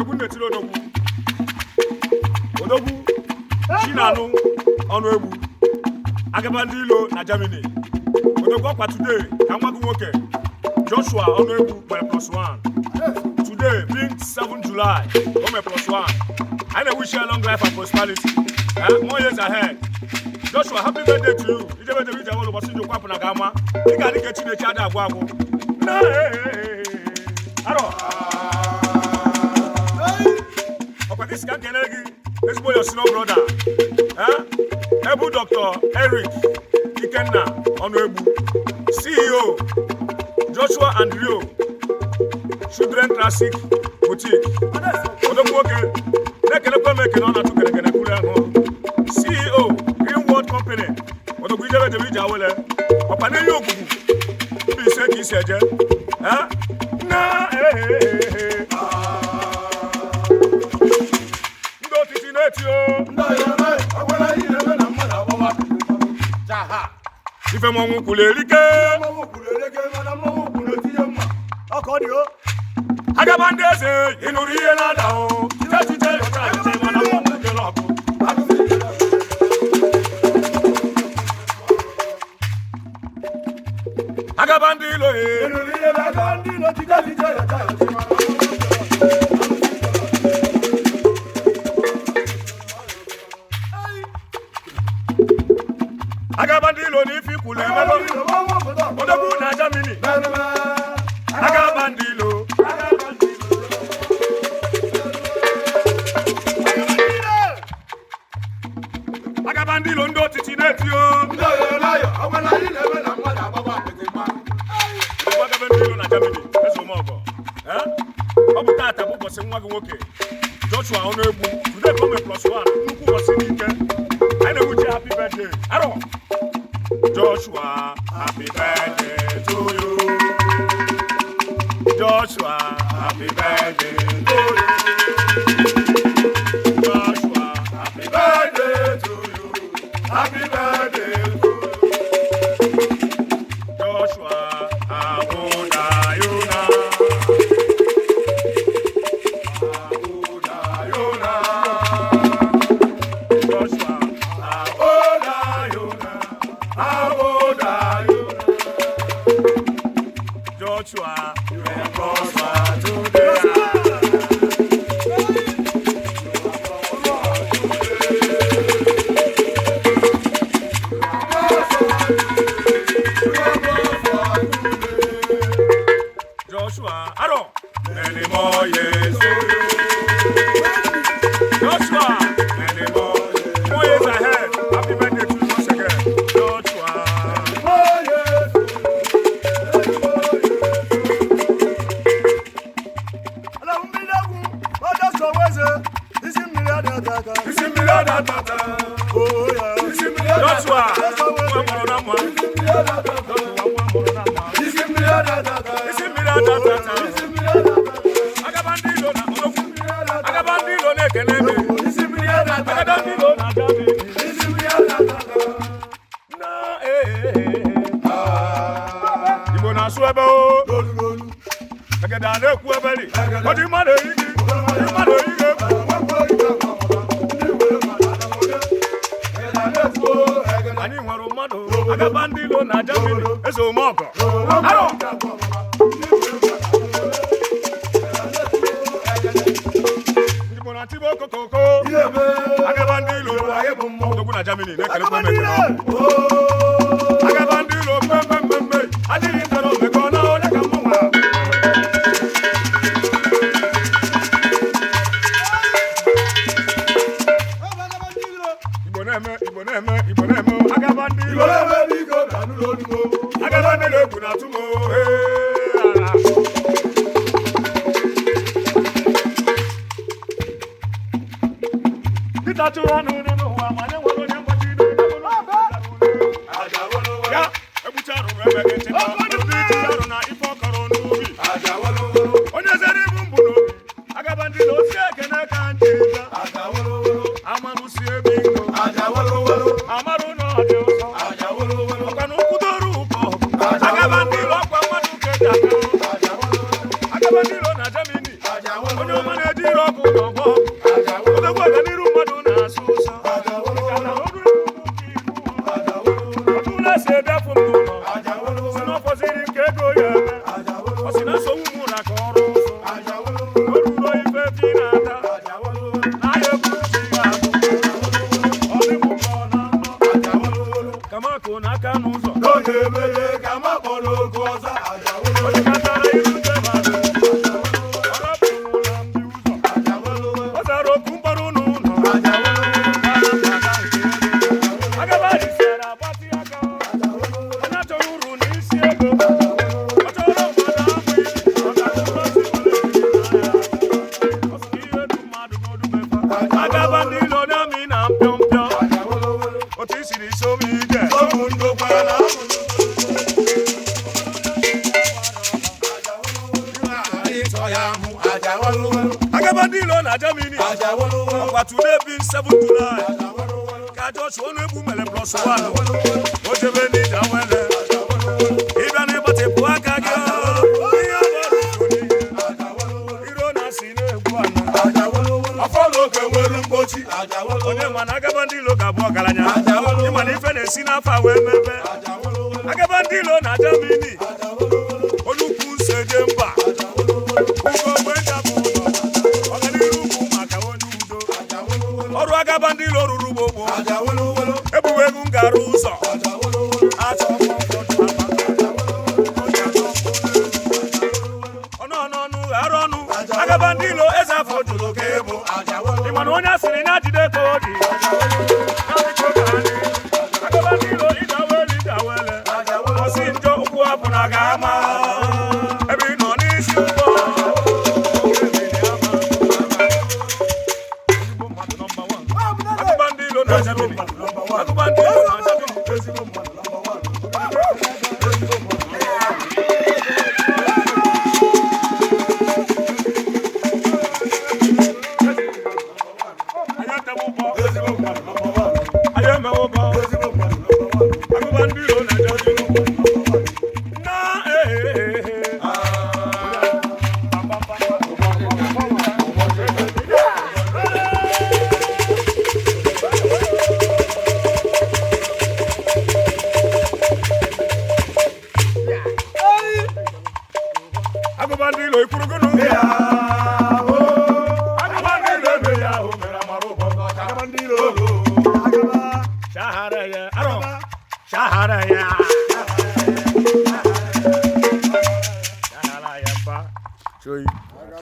netiro odogwu Chinanu ọnụ egbu agaba ndị ilo na Germany odogwu ọkwa today ka nwa gị nwoke Joshua ọnụ egbu mere +1 today being 7 July o mere +1 I wish you a long life and prosperity more years ahead Joshua happy birthday to you ijebe ije wolo bosi njokwa na gama ị ga dị ka Chineke ada agwa agwụ aro this can get ezigbo your senior brother Ebu Dr. Eric Ikenna Onuegbu CEO Joshua and Rio Children Classic Boutique odogwu nwoke na-ekelekwa m ekene ọ na-atụ kerekere kwuru ahụ CEO Green World Company odogwu ijebe ije awele ọkwa n'ihe ogwugwu ndị ise ka isi eje ife mọnwụ kwulerike agaba ndị eze ịnụrụ ihe na-ada chiche mana mọnwụ kele ọkụ agaba ndị ilo ịnụrụ ihe na-ada ndị ilo chiche agaba ndị ilo n'ife ikwulu emego odogwu na Germany agaba ndị ilo agaba ndị ilo ndị otiti na-etio agaba ndị ilo na Germany ezomọgọ ọ bụ tata bụ ụbọchị nwa gị nwoke Joshua Onuegbu today come +1 nnukwu ụbọchị n'ike anyị na-enwuche happy birthday aro Joshua, happy birthday to you. Joshua, happy birthday to you. Joshua, happy birthday to you. Happy birthday to you. Joshua, Abudayuna. Abudayuna. Joshua, Abudayuna. Joshua, you are prosper today. Joshua, I don't many more years to you. Joshua, many more years ahead. Happy birthday to you once again. Joshua. Agabandilo na Germany ezomọgọ aro Igbo na tibo kokoko agabandilo odogwu na Germany na-ekelekwa mekene agabandilo mmemme adịghị ntara omekọ na onye ka mmanwa Igbo na-eme agabandilo agabandilo egwu na atụmo Kita chụrụ ọnụ n'ụwa ma nye nwere onye mgbachi ya egbucha arụrụ emeghị nchekwa obi iji arụ na ife ọkọrọ n'ubi onye zere ibu mbụ n'obi agabandilo osi ekene ka nje amarụsi ebe iko amarụ n'ọdị ọsọ ọkwana ụkwụdoro ụkọ agabandilo ọkwa mmadụ keji aka agabandilo na Germany onye ọma na-ejiri ọkụ n'ọgbọ odogwu ọganiru mmadụ na-asụ ụsọ ọtụla si ebiafụ m n'ụlọ si na ọfọziri nke ego ya eme ọ si na nsogbu mụ na ka ọrụ ụzọ o ruro ife fi na-ata n'ahịa egwu si ya abụ ọ dị m ụkọ na nnọ kamakụ n'aka n'ụzọ onye katara iru tebadụ ọ zara okwu mkpọrọ n'ụlọ agabadisiara agbatị aka onye achọrọ uru n'isi ego ọ chọrọ mmadụ ahụ ọ ga-atụrụ osi ihe du mmadụ n'odumefa agaba ndị ilo na-amị na mpịọmpịọ otu i siri so m ike agaba ndị ilo na Germany ọkwa today being 7 July ka Joshua ọnụ egbu mere plus 1 o jebe n'ija wele ịbịa n'ịgbatịpụ aka gị ihe iro na-asị na-egbu ana Afọlọke nwere mgbochi onye ma na agaba ndị ilo ga-abụ ọgaranya ịma na ife na-esi n'afọ a wee mebe agaba ndị ilo na Germany olukwu nseje mba ugo mgbe njabụ ụlọ ọganiru bụ maka onye udo ọrụ agaba ndị ilo ruru gbogbo ebuwe egwu ngara ụzọ ọnụọnụ ghara ọnụ agaba ndị ilo eze afọ jụrụ ka ebo ịma na onye asịrị ya jide ka o dị agaba ndị ilo idawele ọsị njọ ụkwụ apụ na ga-ama ebe ị nọ n'isi ụgbọ agaba ndị ilo na Germany agaba ndị ilo na Germany agụbandilo ikwurugunu agụbandilo ebe ya ahụ mere amara ụbọchị agụbandilo shahara ya